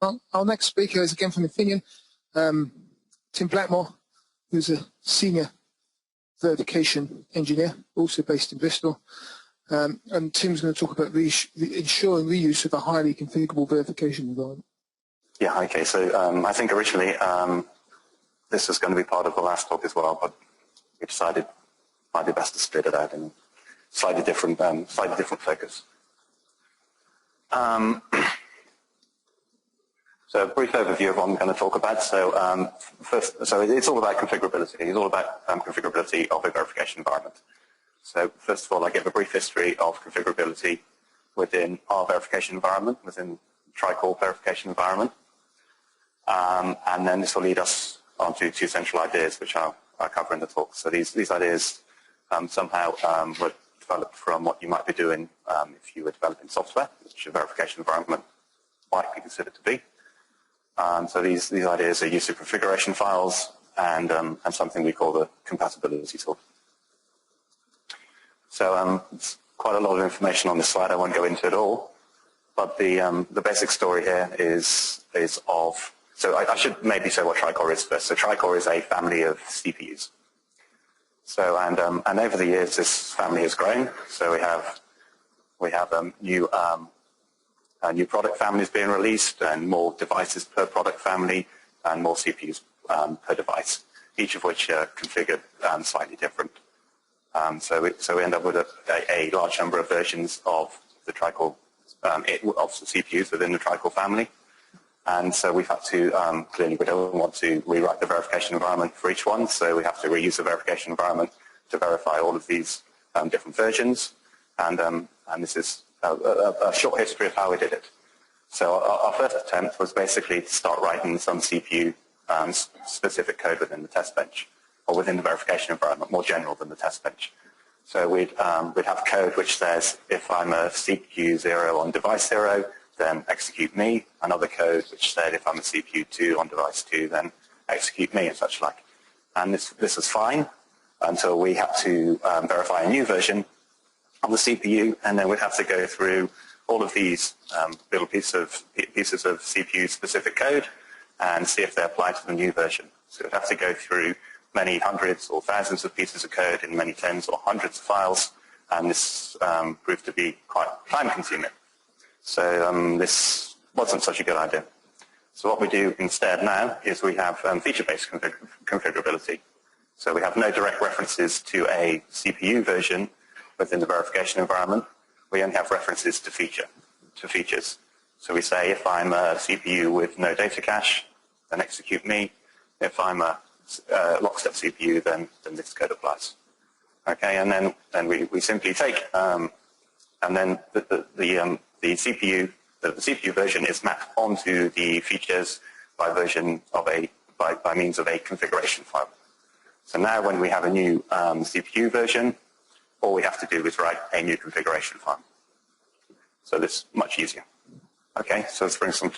Our next speaker is again from Infineon, Tim Blackmore, who's a senior verification engineer, also based in Bristol. And Tim's going to talk about ensuring reuse of a highly configurable verification environment. Yeah, okay. So I think originally this was going to be part of the last talk as well, but we decided it might be best to split it out in slightly different focus. So a brief overview of what I'm going to talk about. So so it's all about configurability. It's all about configurability of a verification environment. So first of all, I give a brief history of configurability within our verification environment, within TriCore verification environment. And then this will lead us on to two central ideas, which I'll cover in the talk. So these ideas somehow were developed from what you might be doing if you were developing software, which a verification environment might be considered to be. So these ideas are use of configuration files and something we call the Compatibility Tool. So it's quite a lot of information on this slide. I won't go into it all, but the basic story here is of. So I should maybe say what TriCore is first. So TriCore is a family of CPUs. So and over the years this family has grown. So we have new product families being released, and more devices per product family, and more CPUs per device, each of which are configured slightly different. So we end up with a large number of versions of the TriCore, of the CPUs within the TriCore family. And so we've had to, clearly we don't want to rewrite the verification environment for each one, so we have to reuse the verification environment to verify all of these different versions. And this is a short history of how we did it. So our first attempt was basically to start writing some CPU specific code within the test bench, or within the verification environment, more general than the test bench. So we'd have code which says, if I'm a CPU 0 on device 0, then execute me. Another code which said, if I'm a CPU 2 on device 2, then execute me, and such like. And this was fine until we had to verify a new version of the CPU, and then we'd have to go through all of these little pieces of CPU-specific code and see if they apply to the new version. So we'd have to go through many hundreds or thousands of pieces of code in many tens or hundreds of files, and this proved to be quite time-consuming. So this wasn't such a good idea. So what we do instead now is we have feature-based configurability. So we have no direct references to a CPU version within the verification environment. We only have references to features. So we say, if I'm a CPU with no data cache, then execute me. If I'm a lockstep CPU, then this code applies. Okay, and then we simply take and then the CPU version is mapped onto the features by means of a configuration file. So now when we have a new CPU version, all we have to do is write a new configuration file. So this is much easier. Okay, so let's bring some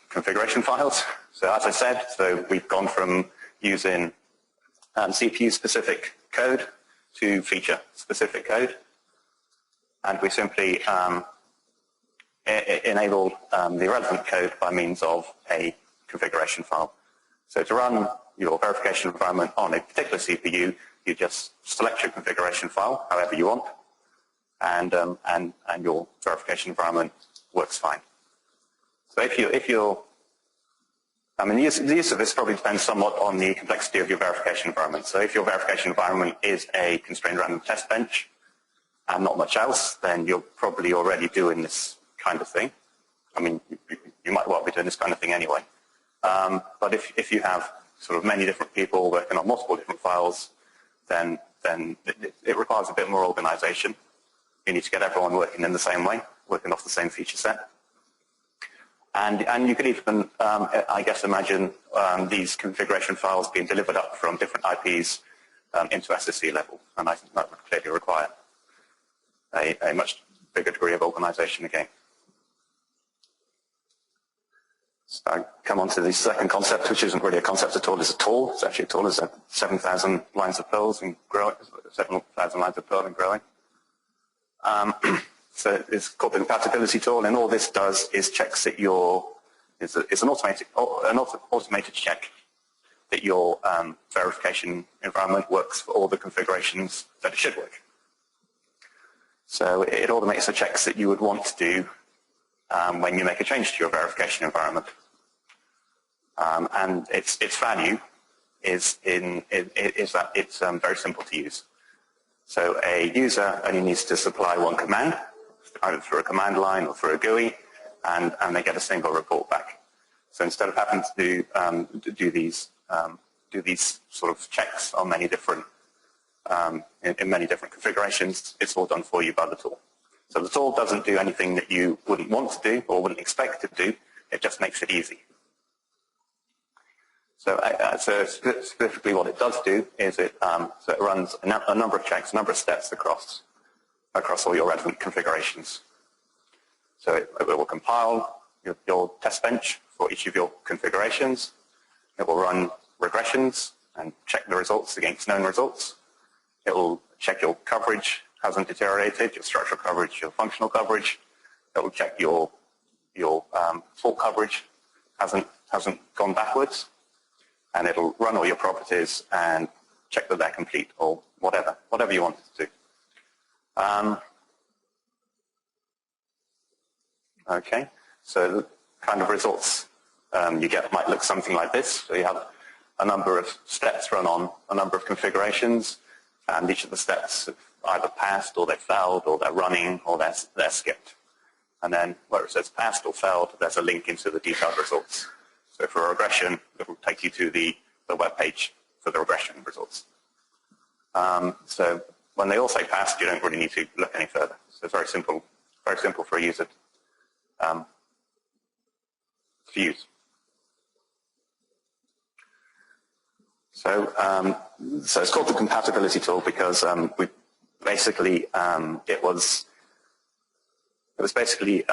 configuration files. So as I said, so we've gone from using CPU-specific code to feature-specific code, and we simply enable the relevant code by means of a configuration file. So to run your verification environment on a particular CPU, you just select your configuration file however you want, and your verification environment works fine. So the use of this probably depends somewhat on the complexity of your verification environment. So if your verification environment is a constrained random test bench and not much else, then you're probably already doing this kind of thing. I mean, you might well be doing this kind of thing anyway. But if you have sort of many different people working on multiple different files, then it requires a bit more organization. You need to get everyone working in the same way, working off the same feature set. And you could even, I guess, imagine these configuration files being delivered up from different IPs into SSC level. And I think that would clearly require a much bigger degree of organization again. So I come on to the second concept, which isn't really a concept at all, it's a tool. It's actually a tool. It's 7,000 lines of Perl and growing, 7,000 lines of Perl and growing. So it's called the Compatibility Tool, and all this does is checks that your is an automated check that your verification environment works for all the configurations that it should work. So it automates the checks that you would want to do when you make a change to your verification environment. And its value is that it's very simple to use. So a user only needs to supply one command, either through a command line or through a GUI, and they get a single report back. So instead of having to do these sort of checks on many different in many different configurations, it's all done for you by the tool. So the tool doesn't do anything that you wouldn't want to do or wouldn't expect it to do. It just makes it easy. So specifically what it does do is it runs a number of checks, a number of steps across all your relevant configurations. So it will compile your test bench for each of your configurations. It will run regressions and check the results against known results. It will check your coverage hasn't deteriorated, your structural coverage, your functional coverage. It will check your fault coverage hasn't gone backwards. And it'll run all your properties and check that they're complete or whatever you want it to do. Okay, so the kind of results you get might look something like this. So you have a number of steps run on a number of configurations, and each of the steps have either passed or they've failed or they're running or they're skipped. And then where it says passed or failed, there's a link into the detailed results. So for a regression, it will take you to the web page for the regression results. So when they all say passed, you don't really need to look any further. So it's very simple for a user to use. So it's called the Compatibility Tool because we basically it was basically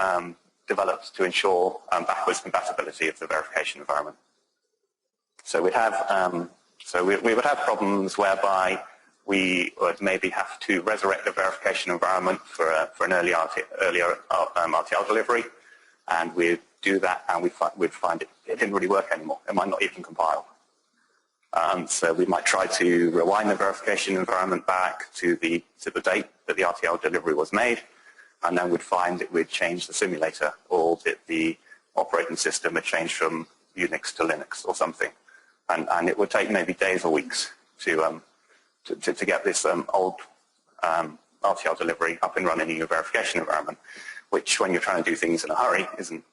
developed to ensure backwards compatibility of the verification environment. So we'd have we would have problems whereby we would maybe have to resurrect the verification environment for an earlier RTL delivery, and we'd do that, and we'd find it didn't really work anymore. It might not even compile. So we might try to rewind the verification environment back to the date that the RTL delivery was made, and then we'd find that we'd change the simulator, or that the operating system had changed from Unix to Linux or something. And it would take maybe days or weeks to get this old RTL delivery up and running in your verification environment, which when you're trying to do things in a hurry isn't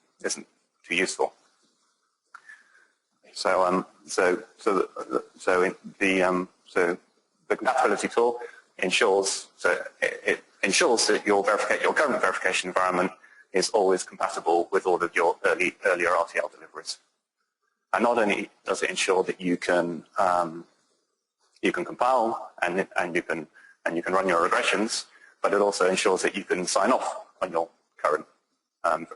too useful. So the Compatibility Tool ensures it ensures that your current verification environment is always compatible with all of your earlier RTL deliveries. And not only does it ensure that you can compile and you can run your regressions, but it also ensures that you can sign off on your current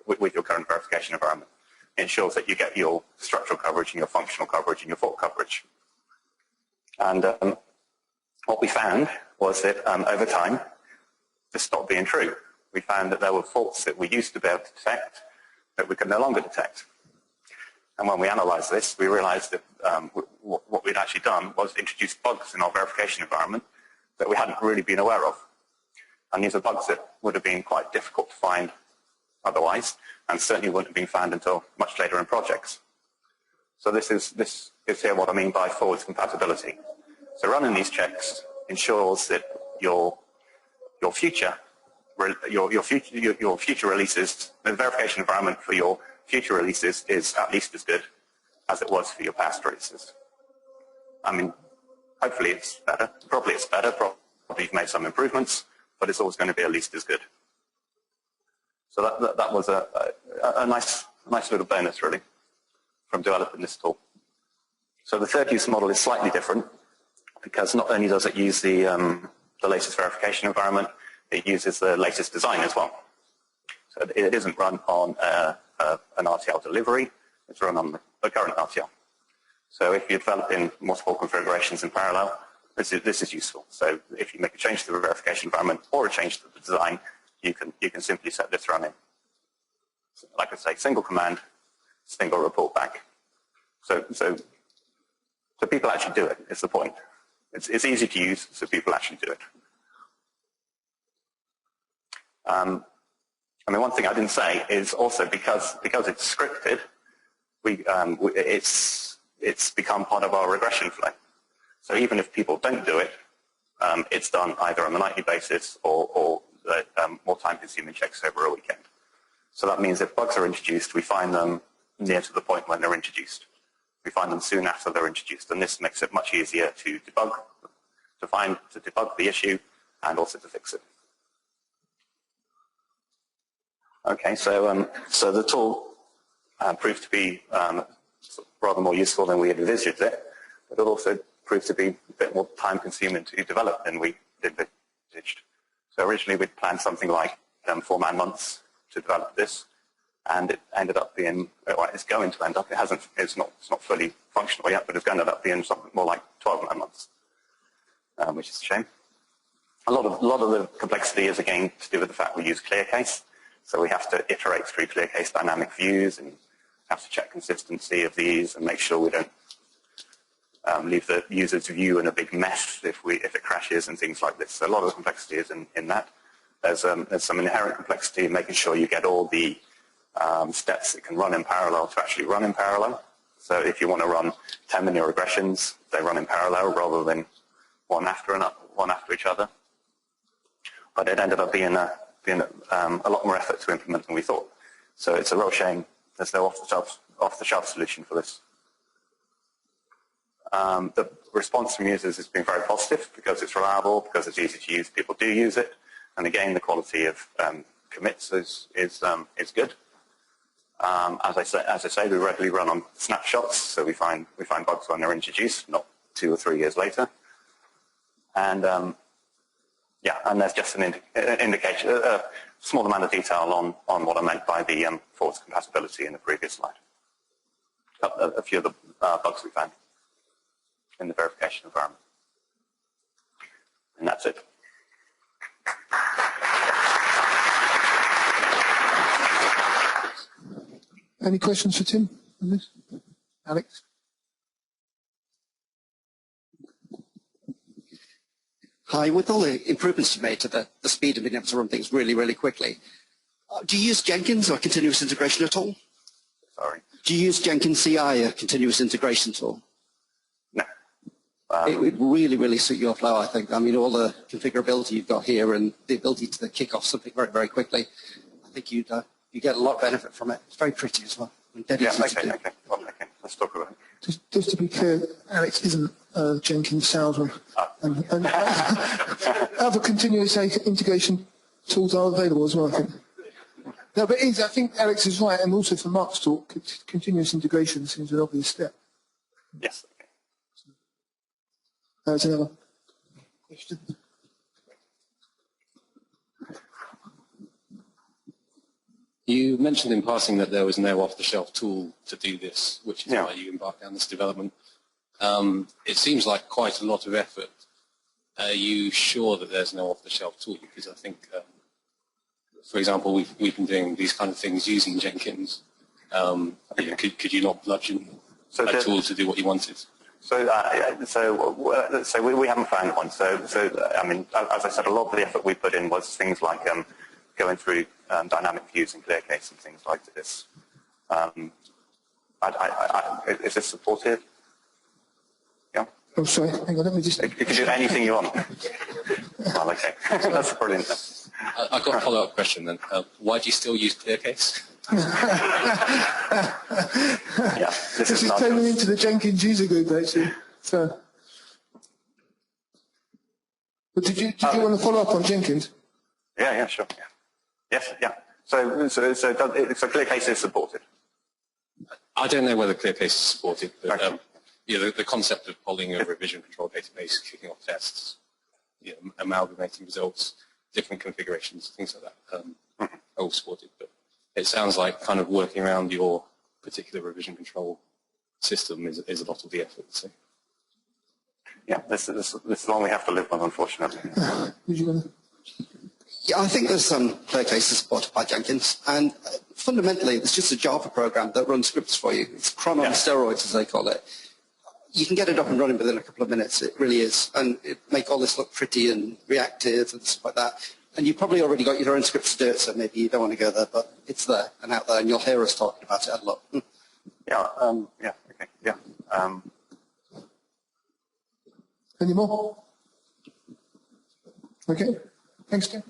with your current verification environment. It ensures that you get your structural coverage and your functional coverage and your fault coverage. And what we found was that over time, this stopped being true. We found that there were faults that we used to be able to detect that we could no longer detect. And when we analyzed this, we realized that what we'd actually done was introduce bugs in our verification environment that we hadn't really been aware of. And these are bugs that would have been quite difficult to find otherwise, and certainly wouldn't have been found until much later in projects. So this is here what I mean by forwards compatibility. So running these checks ensures that your future releases, the verification environment for your future releases is at least as good as it was for your past releases. I mean, hopefully it's better. Probably it's better. Probably you've made some improvements, but it's always going to be at least as good. So that was a nice little bonus, really, from developing this tool. So the third use model is slightly different because not only does it use the latest verification environment, it uses the latest design as well. So it isn't run on an RTL delivery, it's run on the current RTL. So if you're developing multiple configurations in parallel, this is useful. So if you make a change to the verification environment or a change to the design, you can simply set this running. So like I say, single command, single report back. So people actually do it, is the point. It's easy to use, so people actually do it. I mean, one thing I didn't say is also because it's scripted, it's become part of our regression flow. So even if people don't do it, it's done either on a nightly basis or more time-consuming checks over a weekend. So that means if bugs are introduced, we find them near to the point when they're introduced. We find them soon after they're introduced, and this makes it much easier to debug, to debug the issue, and also to fix it. Okay, so the tool proved to be rather more useful than we had envisaged it, but it also proved to be a bit more time-consuming to develop than we envisaged. So originally we'd planned something like 4-man months to develop this, and it ended up being, well, it's going to end up, it's not fully functional yet, but it's going to end up being something more like 12-man months, which is a shame. A lot of the complexity is again to do with the fact we use ClearCase, so we have to iterate through ClearCase dynamic views and have to check consistency of these and make sure we don't leave the user's view in a big mess if it crashes and things like this. So a lot of the complexity is in that. There's some inherent complexity in making sure you get all the steps that can run in parallel to actually run in parallel. So if you want to run 10 linear regressions, they run in parallel rather than one after each other. But it ended up being a lot more effort to implement than we thought. So it's a real shame there's no off-the-shelf solution for this. The response from users has been very positive because it's reliable, because it's easy to use. People do use it, and again, the quality of commits is good. As I say, we regularly run on snapshots, so we find bugs when they're introduced, not 2 or 3 years later. And yeah, and there's just an indication, a small amount of detail on what I meant by the forwards compatibility in the previous slide. A few of the bugs we found in the verification environment. And that's it. Any questions for Tim on this? Alex? Hi, with all the improvements you made to the speed of being able to run things really, really quickly, do you use Jenkins or continuous integration at all? Sorry? Do you use Jenkins CI, a continuous integration tool? No. It would really, really suit your flow, I think. I mean, all the configurability you've got here and the ability to kick off something very, very quickly, I think you get a lot of benefit from it. It's very pretty as well. Yeah, okay. Well, okay. Let's talk about it. Just to be clear, Alex isn't a Jenkins salesman. And other continuous integration tools are available as well, I think. No, but I think Alex is right, and also from Mark's talk, continuous integration seems an obvious step. Yes. Okay. There's another question. You mentioned in passing that there was no off-the-shelf tool to do this, which is why you embarked on this development. It seems like quite a lot of effort. Are you sure that there's no off-the-shelf tool? Because I think, for example, we've been doing these kind of things using Jenkins. Could you not bludgeon a tool to do what you wanted? So we haven't found one. So I mean, as I said, a lot of the effort we put in was things like going through dynamic views in ClearCase and things like this. Is this supportive? Yeah. Oh, sorry. Hang on. Let me just. You can do anything you want. Well, okay. That's brilliant. I've got a follow-up question then. Why do you still use ClearCase? Yeah, this is turning into the Jenkins user group, actually. So, but did you want to follow up on Jenkins? Yeah, sure. Yeah. Yes, yeah. So ClearCase is supported. I don't know whether ClearCase is supported, but the concept of polling a revision control database, kicking off tests, amalgamating results, different configurations, things like that, are all supported. But it sounds like kind of working around your particular revision control system is a lot of the effort. So. Yeah, this is one we have to live with, unfortunately. Did you want to? Yeah, I think there's some clear cases supported by Jenkins, and fundamentally it's just a Java program that runs scripts for you. It's cron on steroids, as they call it. You can get it up and running within a couple of minutes, it really is, and it make all this look pretty and reactive and stuff like that. And you've probably already got your own scripts to do it, so maybe you don't want to go there, but it's there and out there, and you'll hear us talking about it a lot. Any more? Okay, thanks, Tim.